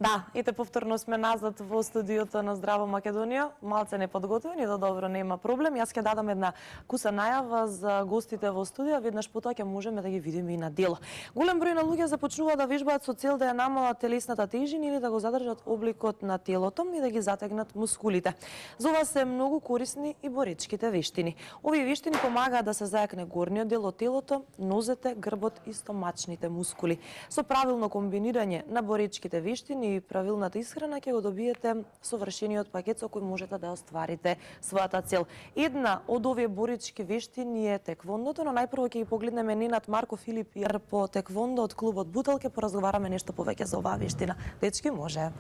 Да, ете повторно сме назад во студиото на Здраво Македонија. Малце неподготвени, да добро, нема проблем. Јас ќе дадам една куса најава за гостите во студија, веднаш потоа ќе можеме да ги видиме и на дело. Голем број на луѓе започнуваат да вежбаат со цел да ја намалат телесната тежина или да го задржат обликот на телото и да ги затегнат мускулите. За ова се многу корисни и боречките вештини. Овие вештини помагаат да се зајакне горниот дел од телото, нозете, грбот и стомачните мускули. Со правилно комбинирање на боречките вештини и правилната исхрана ќе го добиете совршениот пакет со кој можете да остварите својата цел. Една од овие боречки вештини е теквондото, но најпрво ќе ги погледнеме Ненад, Марко, Филип и по теквондо од клубот Бутел, ќе поразговараме нешто повеќе за оваа вештина. Дечки, може.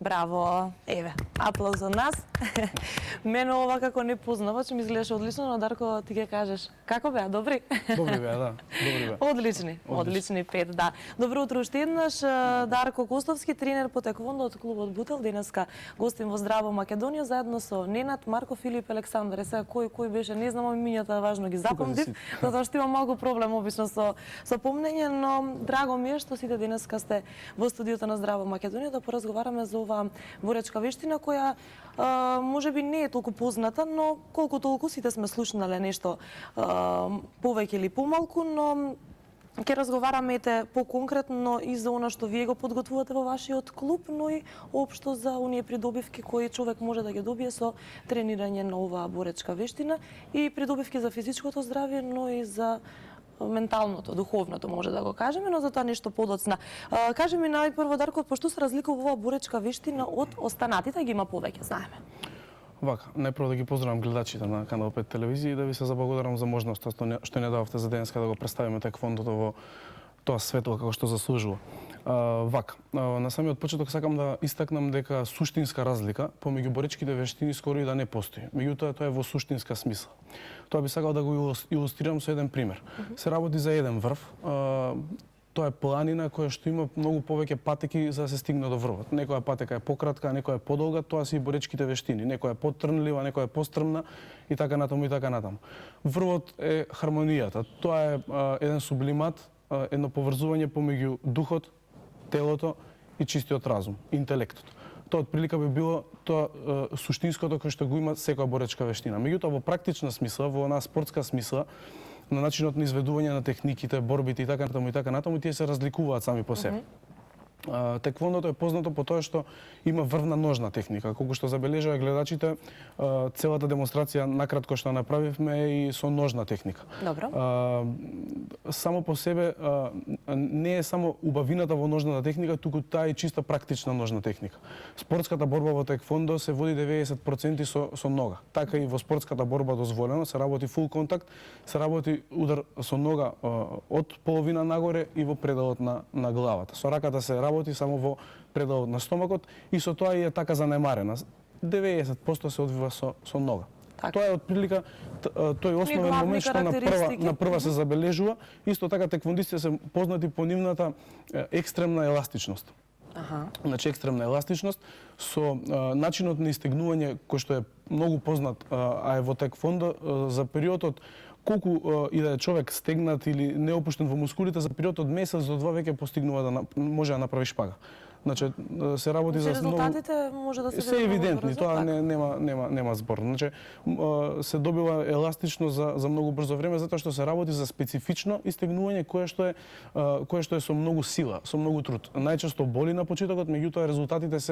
Браво! Еве, аплауз од нас. Мене ова како непознавач ми изгледаше одлично, но Дарко, ти ќе кажеш, како беа, добри? Добри беа, да. Добри беа. Одлични 5, да. Добро утро уште еднаш, Дарко Костовски, тренер по теквондо од клубот Бутел. Денеска гостим во Здраво Македонија заедно со Ненад, Марко, Филип, Александар. Сега кој беше, не знам, имињата важно ги запомнив, затоа што имам малку проблем обично со помнење, но драго ми е што сите денеска сте во студиото на Здраво Македонија да поразговараме за оваа боречка вештина која можеби не е толку позната, но колку толку сите сме слушнале нешто повеќе или помалку, но ќе разговараме поконкретно и за она што вие го подготвувате во вашиот клуб, но и општо за оние придобивки кои човек може да ги добие со тренирање на оваа боречка вештина и придобивки за физичкото здравје, но и за менталното, духовното, може да го кажеме, но за тоа нешто подоцна. Кажи ми најпрво, Дарко, пошто се разликува оваа боречка вештина од останатите, ги има повеќе, знаеме. Вака, најпрво да ги поздравам гледачите на Канал 5 телевизија и да ви се заблагодарам за можноста што не дававте за денеска да го представиме теквондото во тоа светло како што заслужува. Вака, на самиот почеток сакам да истакнам дека суштинска разлика помеѓу боречките вештини скоро и да не постои. Меѓутоа тоа е во суштинска смисла. Тоа би сакал да го илустрирам со еден пример. Се работи за еден врв. Тоа е планина која што има многу повеќе патеки за да се стигне до врвот. Некоја патека е пократка, некоја е подолга, тоа се и боречките вештини. Некоја е потрнлива, некоја е пострмна и така натаму и така натаму. Врвот е хармонијата. Тоа е еден сублимат, едно поврзување помеѓу духот, телото и чистиот разум, интелектот. Тоа отприлика би било тоа суштинското кој што го има секоја боречка вештина. Меѓутоа во практична смисла, во она спортска смисла, на начинот на изведување на техниките, борбите и така натаму, тие се разликуваат сами по себе. Теквондото е познато по тоа што има врвна ножна техника. Колку што забележаа гледачите, целата демонстрација накратко што направивме е и со ножна техника. Добро. Само по себе не е само убавината во ножната техника, туку таа е чиста практична ножна техника. Спортската борба во теквондо се води 90% со нога. Така и во спортската борба дозволено се работи фул контакт, се работи удар со нога од половина нагоре и во пределот на главата. Со раката се работи само во пределот на стомакот и со тоа и е така занемарена. 90% се одвива со нога. Так. Тоа е отприлика тој основен момент што на прва се забележува. Исто така теквондистите се познати по нивната екстремна еластичност. Значи екстремна еластичност со начинот на истегнување кој што е многу познат, а е во теквондо за периодот колку и да е човек стегнат или неопуштен во мускулите, за период од месец до 2 веќе постигнува да може да направи шпага. Значи се работи за резултатите може да се евидентни, тоа нема збор. Значи се добива еластично за многу брзо време затоа што се работи за специфично истегнување кое што е со многу сила, со многу труд. Најчесто боли на почетокот, меѓутоа резултатите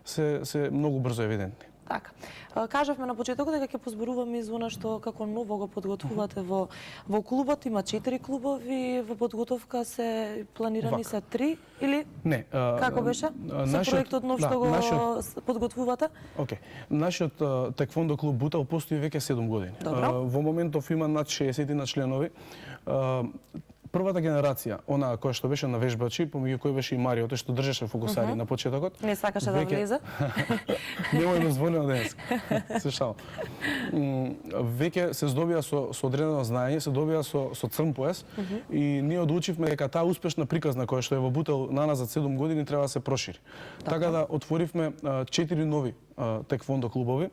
се многу брзо евидентни. Така. Кажавме на почетокот дека ќе позборуваме извона што како ново го подготвувате во клубот. Има 4 клубови во подготовка, се планирани се 3 или не? Како беше? Со проектот нов што го подготвувате? Океј. Нашиот теквондо клуб Бутел постои веќе 7 години. Во моментов има над 60 на членови. Првата генерација, она која што беше на вежбачи, помеѓу кои беше и Марио, тој што држеше фокусари на почетокот. Не сакаше да влезе. Немој дозволено денес. Се шал. Веќе се здобија со одредено знаење, се добија со црн пояс и ние одлучивме дека таа успешна приказна која што е во Бутел наназад 7 години треба да се прошири. Така да отворивме 4 нови теквондо клубови.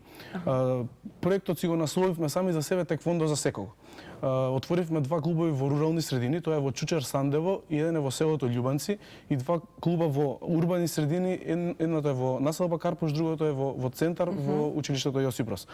Проектот си го насловивме сами за себе теквондо за секого. Отворивме 2 клубови во рурални средини, тоа е во Чучер Сандево и еден е во селото Љубанци и 2 клуба во урбани средини, едното е во населба Карпуш, другото е во центар во училиштето Јосип Брос.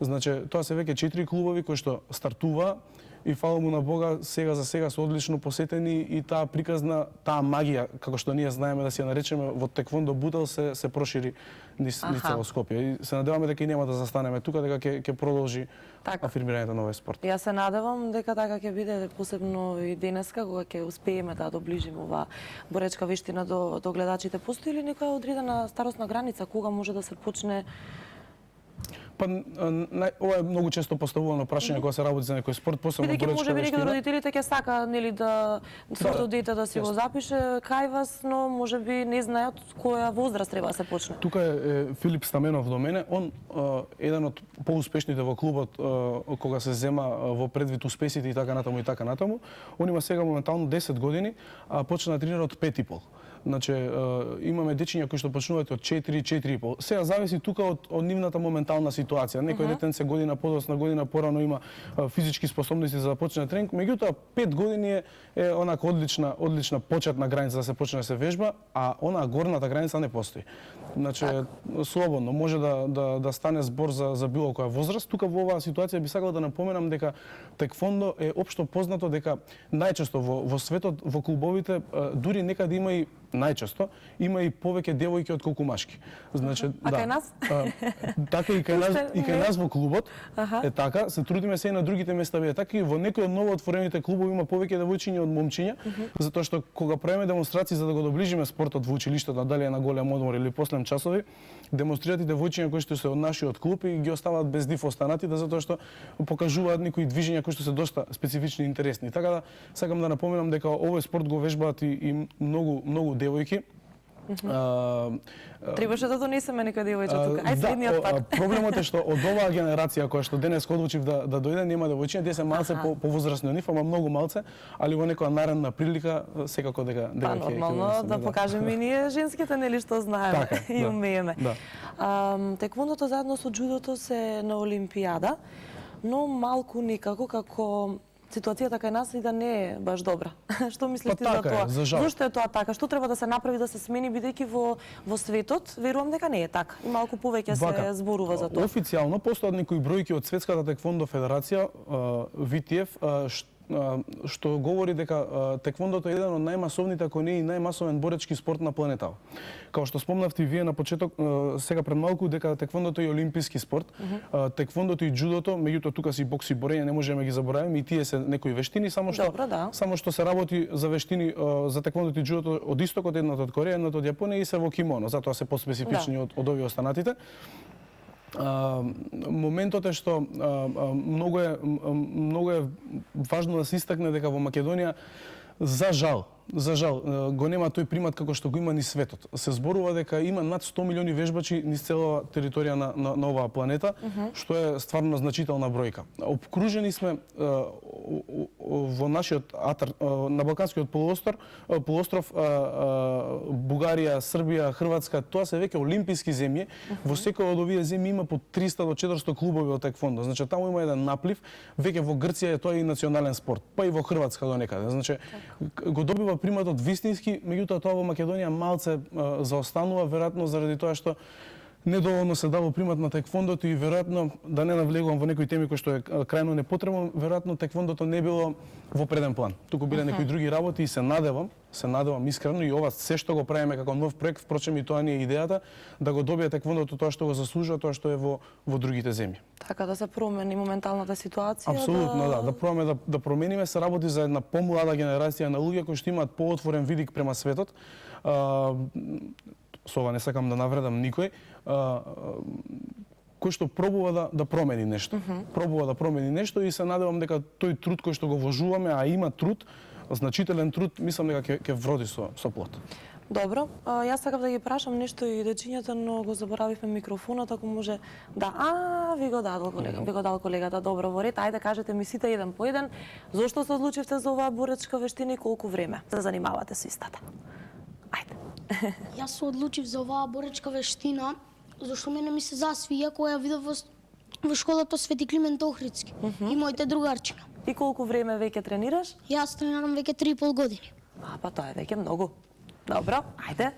Значи тоа се веќе 4 клубови кои што стартува и фала му на Бога, сега за сега се одлично посетени и таа приказна, таа магија, како што ние знаеме да си ја наречеме во теквондо Бутел се прошири низ цело Скопје. И се надеваме дека и нема да застанеме тука, дека ќе продолжи афирмирањето на овој спорт. Јас се надевам дека така ќе биде, посебно и денеска кога ќе успееме да доближиме оваа боречка вештина до гледачите. Постои ли некоја одредена старосна граница кога може да се почне? Па ова е многу често поставувано прашање кога се работи за некој спорт, посебно боречка вештина. Може би некои родителите ќе сака нели да своето дете да си го запише кај вас, но може би не знаат која возраст треба да се почне. Тука е Филип Стаменов до мене, он еден од поуспешните во клубот кога се зема во предвид успесите и така натаму. Он има сега моментално 10 години, а почна да тренира од 5,5. Значи имаме дечиња кои што почнуваат од 4,5. Сега зависи тука од нивната моментална ситуација. Некој детенце година подоцна, година порано има физички способности за да почне тренинг, меѓутоа 5 години е онака одлична почетна граница да се почне да се вежба, а онаа горната граница не постои. Значи слободно може да стане збор за било која возраст. Тука во оваа ситуација би сакал да напоменам дека теквондо е општо познато дека најчесто во светот во клубовите дури некаде има и најчесто има и повеќе девојки отколку машки. Значи кај нас? Така и кај нас во клубот е така, се трудиме се и на другите места е така и во некои од новоотворените клубови има повеќе девојчиња од момчиња, затоа што кога правиме демонстрации за да го доближиме спортот во училиштето, дали е на голем одмор или последен часови, демонстрират и девојчиња кои што се од нашиот клуб и ги оставаат без див останатите затоа што покажуваат некои движења кои што се доста специфични и интересни. Така да сакам да напоменам дека овој спорт го вежбаат и многу девојки. Требаше да донесеме некој девојче тука. Ај следниот пат. Проблемот е што од оваа генерација која што денес одлучив да дојде нема девојчиња, тие се малце повозрасни од нив, ама многу малце, али во некоја наредна прилика секако дека ќе нормално да покажеме и ние женските нели што знаеме и умееме. Теквондото заедно со џудото се на Олимпијада, но малку некако како ситуацијата кај нас и да не е баш добра. Што мислиш ти за тоа? Зошто е тоа така? Што треба да се направи да се смени бидејќи во светот верувам дека не е така. И малку повеќе се зборува за тоа. Официјално постојат некои бројки од Светската теквондо федерација, ВТФ, што говори дека теквондото е еден од најмасовните, ако не и најмасовен боречки спорт на планетава. Као што спомнавте и вие на почеток, сега пред малку, дека теквондото е олимписки спорт, теквондото и джудото, меѓутоа тука си бокс и борење, не можеме ги забораваме, и тие се некои вештини, само што Добро, да. само што се работи за вештини за теквондото и джудото од истокот, едното од Кореја, едното од Јапонија и се во кимоно, затоа се поспецифични од овие останатите. Моментот е што многу е важно да се истакне дека во Македонија за жал го нема тој примат како што го има ни светот. Се зборува дека има над 100 милиони вежбачи низ цела територија на оваа планета, што е стварно значителна бројка. Обкружени сме во нашиот атар, на Балканскиот полуостров, Бугарија, Србија, Хрватска, тоа се веќе олимписки земји. Во секоја од овие земји има по 300 до 400 клубови од теквондо. Значи таму има еден наплив, веќе во Грција е тоа и национален спорт, па и во Хрватска до некаде. Значи го добива приматот вистински, меѓутоа тоа во Македонија малце заостанува, веројатно заради тоа што недоволно се дало примат на теквондото и веројатно, да не навлегувам во некои теми кои што е крајно непотребно, веројатно теквондото не било во преден план. Туку биле некои други работи и се надевам искрено и ова се што го правиме како нов проект, впрочем и тоа ни е идејата, да го добие теквондото тоа што го заслужува, тоа што е во другите земји. Така да се промени моменталната ситуација. Апсолутно, да пробаме да промениме, се работи за една помлада генерација на луѓе кои што имаат поотворен видик према светот. Со ова не сакам да навредам никој, кој што пробува да промени нешто. Пробува да промени нешто и се надевам дека тој труд кој што го вложуваме, а има труд, значителен труд, мислам дека ќе вроди со плод. Добро, јас сакав да ги прашам нешто и дечињата, но го заборавивме микрофонот, ако може да... ви го дал колегата, добро, во ред. Ајде, кажете ми сите еден по еден, зошто се одлучивте за оваа боречка вештина и колку време се занимавате со истата? Ајде. Јас се одлучив за оваа боречка вештина, зашто мене ми се засвија кога ја видов во школата Свети Климент Охридски и моите другарчиња. И колку време веќе тренираш? Јас тренирам веќе 3,5 години. Па тоа е веќе многу. Добро, ајде.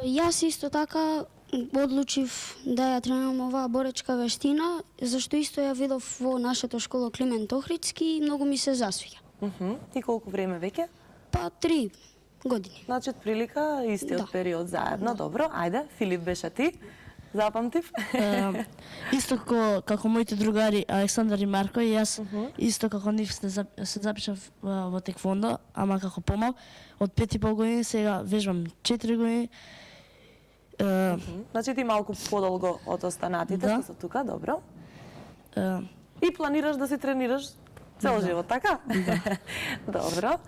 Јас исто така одлучив да ја тренирам оваа боречка вештина, зашто исто ја видов во нашата школа Климент Охридски и многу ми се засвија. И колку време веќе? Па 3 години. Значи, прилика истиот период заедно. Добро, ајде, Филип беше ти. Запамтив. Исто како моите другари Александар и Марко, и јас исто како нив се запишав во теквондо, ама како помал. Од 5,5 години, сега вежбам 4 години. Значи ти малку подолго од останатите што се тука, добро. И планираш да си тренираш цел живот, така? Добро.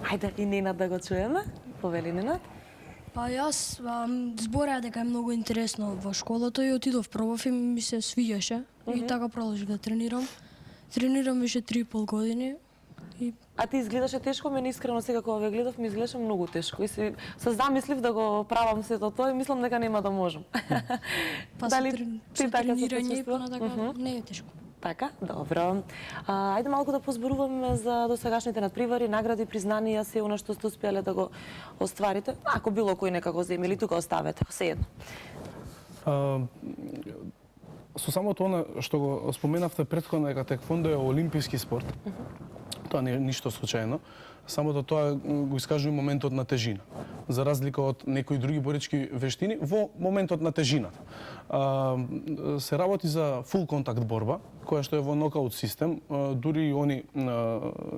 Ајде и Ненад да го чуеме. Повели Ненад. Па јас збореа дека е многу интересно во школата и отидов пробав и ми се свиѓаше и така продолжив да тренирам. Тренирам више 3,5 години. А ти изгледаше тешко, мене искрено сега кога ве гледав ми изгледаше многу тешко и се замислив да го правам сето тоа и мислам дека нема да можам. Па со тренирање и понатака не е тешко. Така, добро. Ајде малку да позборуваме за досегашните надпревари, награди, признанија, се она што сте успеале да го остварите. Ако било кој нека го земи или тука оставете, се едно. Со самото она што го споменавте претходно дека теквондо е олимписки спорт, тоа не е ништо случајно. Самото тоа го искажува моментот на тежина. За разлика од некои други боречки вештини, во моментот на тежината. Се работи за фул контакт борба, која што е во нокаут систем. Дури и они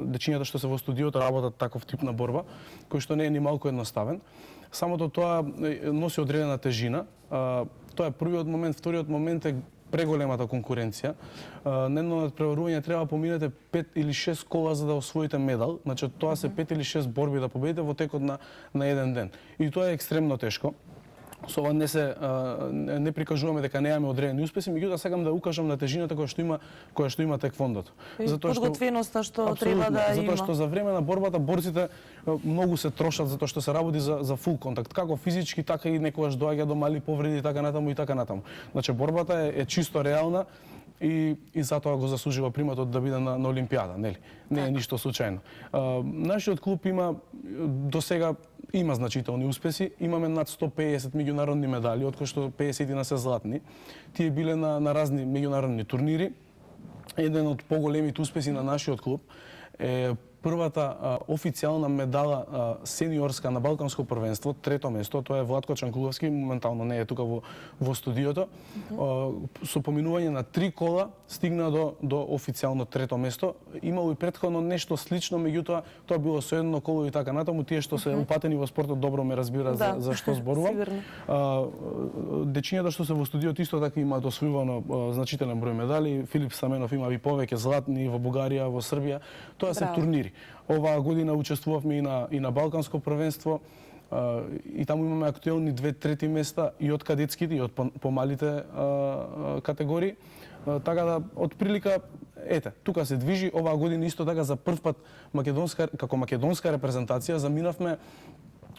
дечињата што се во студиото работат таков тип на борба, кој што не е ни малку едноставен. Самото тоа носи одредена тежина. Тоа е првиот момент, вториот момент е преголемата конкуренција. На едно надпреварување треба да поминете 5 или 6 кола за да освоите медал. Значи тоа се 5 или 6 борби да победите во текот на еден ден. И тоа е екстремно тешко. Со ова не прикажуваме дека немаме одредени успеси, меѓутоа сакам да укажам на тежината која што има теквондото. Подготвеноста што треба да има. Затоа што за време на борбата борците многу се трошат затоа што се работи за фул контакт, како физички, така и некогаш доаѓа до мали повреди така натаму и така натаму. Значи борбата е чисто реална и затоа го заслужува приматот да биде на Олимпијада, нели? Не е ништо случајно. Нашиот клуб има досега има значителни успеси, имаме над 150 меѓународни медали, од кои што 50 се златни. Тие биле на разни меѓународни турнири. еден од поголемите успеси на нашиот клуб е првата официјална медала сениорска на Балканско првенство, трето место, тоа е Владко Чанкуловски, моментално не е тука во студиото. Со поминување на 3 кола стигна до официјално трето место. Имало и претходно нешто слично, меѓутоа тоа било со едно коло и така натаму. Тие што се упатени во спортот добро ме разбираат за што зборувам. Дечињата што се во студиото исто така имаат освојувано значителен број медали. Филип Стаменов има и повеќе златни во Бугарија, во Србија. Тоа се турнири. Оваа година учествувавме и на Балканско првенство, и таму имаме актуелни 2/3 места и од кадетските и од помалите категории. Така да, од прилика, ете, тука се движи. Оваа година исто така за прв пат како македонска репрезентација заминавме.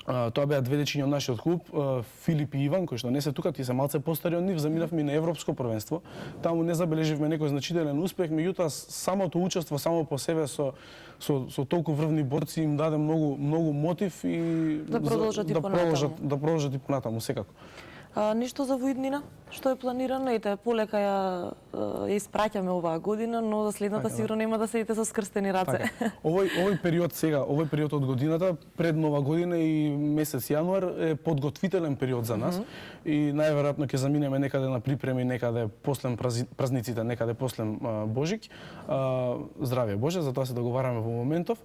Тоа беа две дечиња од нашиот клуб, Филип и Иван, кои што не се тука, тие се малце постари од нив, заминавме на Европско првенство. Таму не забележивме некој значителен успех, меѓутоа самото учество само по себе со толку врвни борци им даде многу мотив и да продолжат и понатаму секако. Ништо за во иднина? Што е планирано? Ете, полека ја испраќаме оваа година, но за следната сигурно нема да седите со скрстени раце. Овој период од годината, пред Нова година и месец јануар е подготвителен период за нас и најверојатно ќе заминеме некаде на припреми, некаде после празниците, некаде после Божик. Здравје Боже, за тоа се договараме во моментов.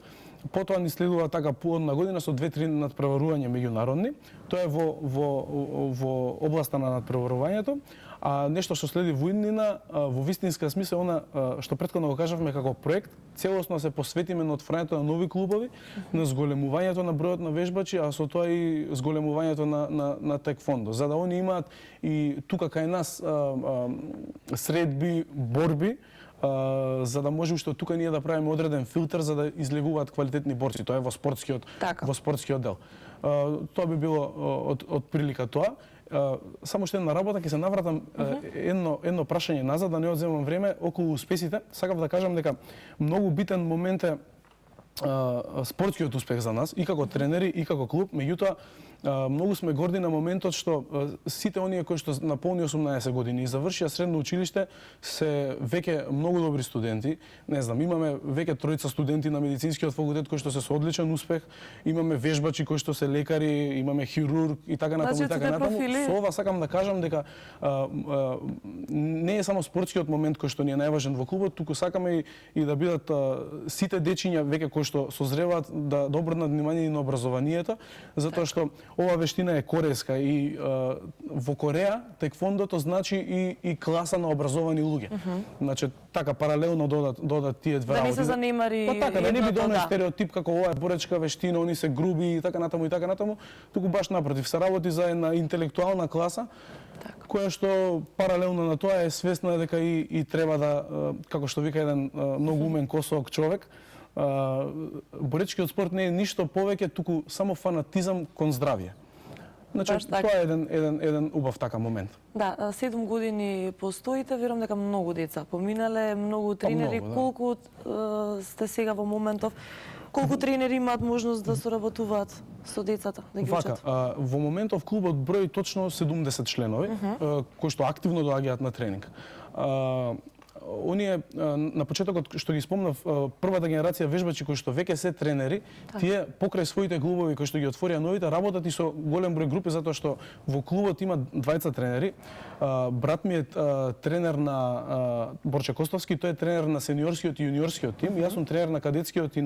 Потоа ни следува така плодна година со 2-3 надпреварувања меѓународни. Тоа е во областа на надпреварувањето. А нешто што следи во иднина, во вистинска смисла, она што претходно го кажавме како проект, целосно се посветиме на отворањето на нови клубови, на зголемувањето на бројот на вежбачи, а со тоа и зголемувањето на теквондо, за да они имаат и тука кај нас средби, борби, за да може уште тука ние да правиме одреден филтер за да излегуваат квалитетни борци. Тоа е во спортскиот дел. Тоа би било од прилика тоа. Само што една работа, ќе се навратам едно прашање назад, да не одземам време, околу успесите. Сакав да кажам дека многу битен момент е спортскиот успех за нас, и како тренери, и како клуб, меѓутоа многу сме горди на моментот што сите оние кои што наполни 18 години и завршија средно училиште се веќе многу добри студенти. Не знам, имаме веќе тројца студенти на медицинскиот факултет кои што се со одличен успех, имаме вежбачи кои што се лекари, имаме хирург и така натаму и така натаму. Со ова сакам да кажам дека не е само спортскиот момент кој што ни е најважен во клубот, туку сакаме и да бидат сите дечиња веќе кои што созреваат да обрнат внимание и на образованието, затоа што ова вештина е корејска и во Кореја теквондото значи и класа на образовани луѓе. Значи така паралелно додат тие две работи. Да не се занимари. Па така, да не биде оној стереотип како ова е боречка вештина, они се груби и така натаму, туку баш напротив, се работи за една интелектуална класа која што паралелно на тоа е свесна дека и треба да, како што вика еден многу умен косок човек, боречкиот спорт не е ништо повеќе, туку само фанатизам кон здравје. Значи, тоа е еден убав така момент. Да, 7 години постоите, верувам дека многу деца поминале, многу тренери. Колку сте сега во моментов? Колку тренери имаат можност да соработуваат со децата, да ги учат? Во моментов клубот брои точно 70 членови, кои што активно доаѓаат на тренинг. Оние на почетокот што ги спомнав, првата генерација вежбачи кои што веќе се тренери, тие покрај своите клубови кои што ги отворија новите, работат и со голем број групи, затоа што во клубот има двајца тренери. Брат ми е тренер на Борче Костовски, тој е тренер на сениорскиот и јуниорскиот тим, јас сум тренер на кадетскиот и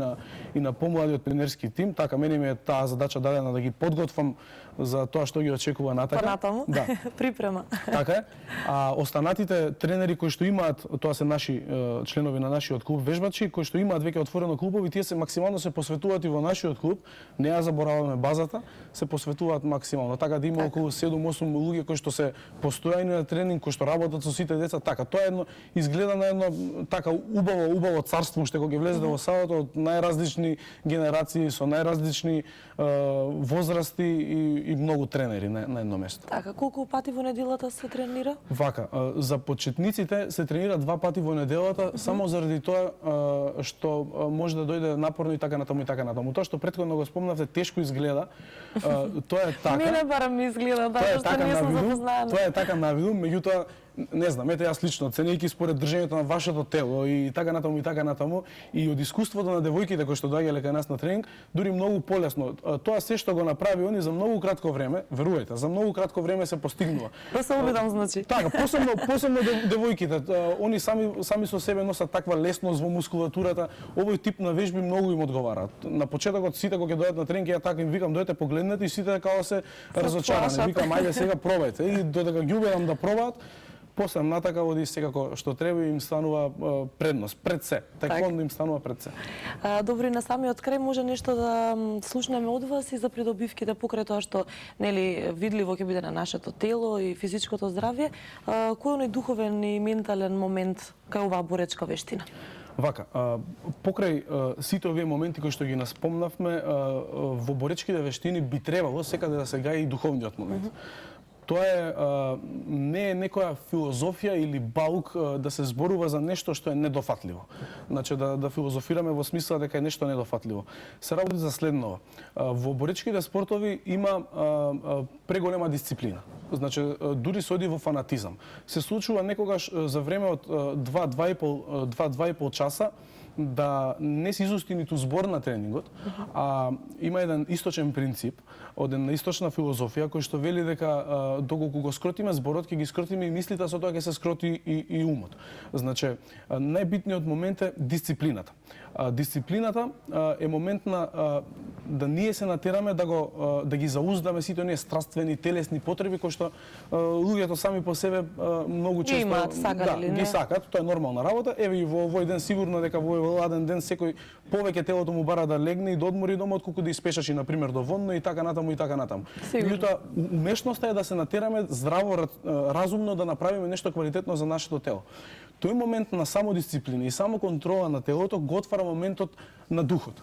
на помладиот пионерски тим. Така мене ми е таа задача дадена да ги подготвам за тоа што ги очекува натака. Понатаму, да. Припрема. Така е. А останатите тренери кои што имаат, тоа се наши членови на нашиот клуб вежбачи, кои што имаат веќе отворено клубови, тие се максимално се посветуваат и во нашиот клуб. Не ја забораваме базата, се посветуваат максимално. Така да има околу 7-8 луѓе кои што се постојани на тренинг, кои што работат со сите деца. Така, тоа е изгледа на едно така убаво царство што кога ќе влезете во салата од најразлични генерации со најразлични возрасти и многу тренери на едно место. Така, колку пати во неделата се тренира? Вака, за почетниците се тренира 2 пати во неделата, само заради тоа што може да дојде напорно и така натаму. Тоа што претходно го спомнавте, тешко изгледа. Тоа е така. Мене барам ми изгледа, да, што не сум запознаена. Тоа е така навиду, меѓутоа не знам, ете јас лично оценувајќи според држењето на вашето тело и така натаму и од искуството на девојките кои што доаѓале кај нас на тренинг, дури многу полесно. Тоа се што го направи они за многу кратко време, верувајте, за многу кратко време се постигнува. Да се обидам, значи. Така, посебно девојките, они сами со себе носат таква лесност во мускулатурата. Овој тип на вежби многу им одговараат. На почетокот сите кога ќе дојдат на тренинг, ја така им викам дојдете погледнете и сите како се разочарани. Викам ајде сега пробајте и додека ги убедам да пробаат, после натака оди секако што треба им станува предност, пред се. Таеквондо им станува пред се. Добро, и на самиот крај може нешто да слушнеме од вас и за придобивките покрај тоа што нели видливо ќе биде на нашето тело и физичкото здравје, кој е оној духовен и ментален момент кај оваа боречка вештина? Вака, покрај сите овие моменти кои што ги наспомнавме, во боречките вештини би требало секаде да се гаи и духовниот момент. Тоа е не е некоја филозофија или баук да се зборува за нешто што е недофатливо. Значи да филозофираме во смисла дека е нешто недофатливо. Се работи за следново. Во боречките спортови има преголема дисциплина. Значи дури се оди во фанатизам. Се случува некогаш за време од 2-2,5 часа да не се изусти ниту збор на тренингот, а има еден источен принцип од една источна филозофија кој што вели дека доколку го скротиме зборот, ќе ги скротиме и мислите, со тоа ќе се скроти и умот. Значи, најбитниот момент е дисциплината. Дисциплината е момент на да ние се натераме да ги зауздаме сите оние страствени телесни потреби кои што луѓето сами по себе многу често имаат, сакат или не? Ги сакат, тоа е нормална работа. Еве и во овој ден сигурно дека во овој ладен ден секој повеќе телото му бара да легне и да одмори дома отколку да испешачи на пример доволно и така натаму. Меѓутоа, умешноста е да се натераме здраво, разумно да направиме нешто квалитетно за нашето тело. Тој момент на самодисциплина и самоконтрола на телото го отвара моментот на духот.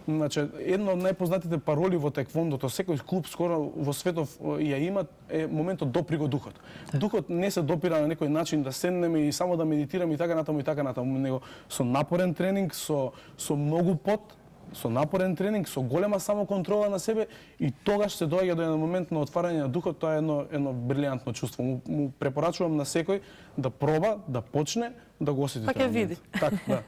Значи, една од најпознатите пароли во таеквондото, секој клуб скоро во светов ја има, е моментот допри го духот. Духот не се допира на некој начин да седнеме и само да медитираме и така натаму, него со напорен тренинг, со многу пот, со напорен тренинг, со голема самоконтрола на себе и тогаш се доаѓа до еден момент на отварање на духот, тоа е едно брилјантно чувство. Му препорачувам на секој да проба, да почне, да го осети. Па ќе види. Така, да.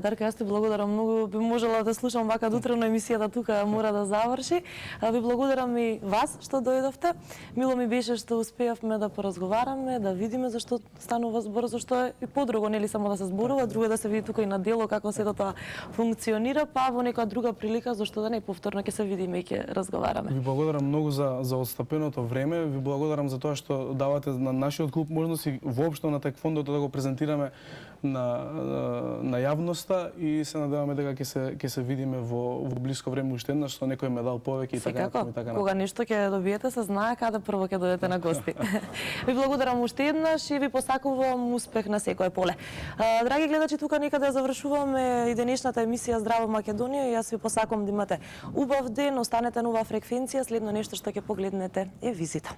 Дарко, јас ти благодарам многу. Би можела да слушам вака дутрено емисијата тука мора да заврши. Ви благодарам и вас што дојдовте. Мило ми беше што успеавме да поразговараме, да видиме зашто станува збор, зашто е и подруго, нели само да се зборува, друго е да се види тука и на дело како сето тоа функционира, па во некоја друга прилика зашто да не повторно ќе се видиме и ќе разговараме. Ви благодарам многу за отстапеното време, ви благодарам за тоа што давате на нашиот клуб можност и воопшто на таеквондото да го презентираме на јавноста и се надеваме дека ќе се видиме во блиско време уште еднаш со некој медал повеќе и така натаму. Кога нешто ќе добиете, се знае каде прво ќе дојдете на гости. Ви благодарам уште еднаш и ви посакувам успех на секое поле. Драги гледачи, тука некаде завршуваме и денешната емисија Здраво Македонија и јас ви посакувам да имате убав ден, останете на оваа фреквенција, следно нешто што ќе погледнете е визита.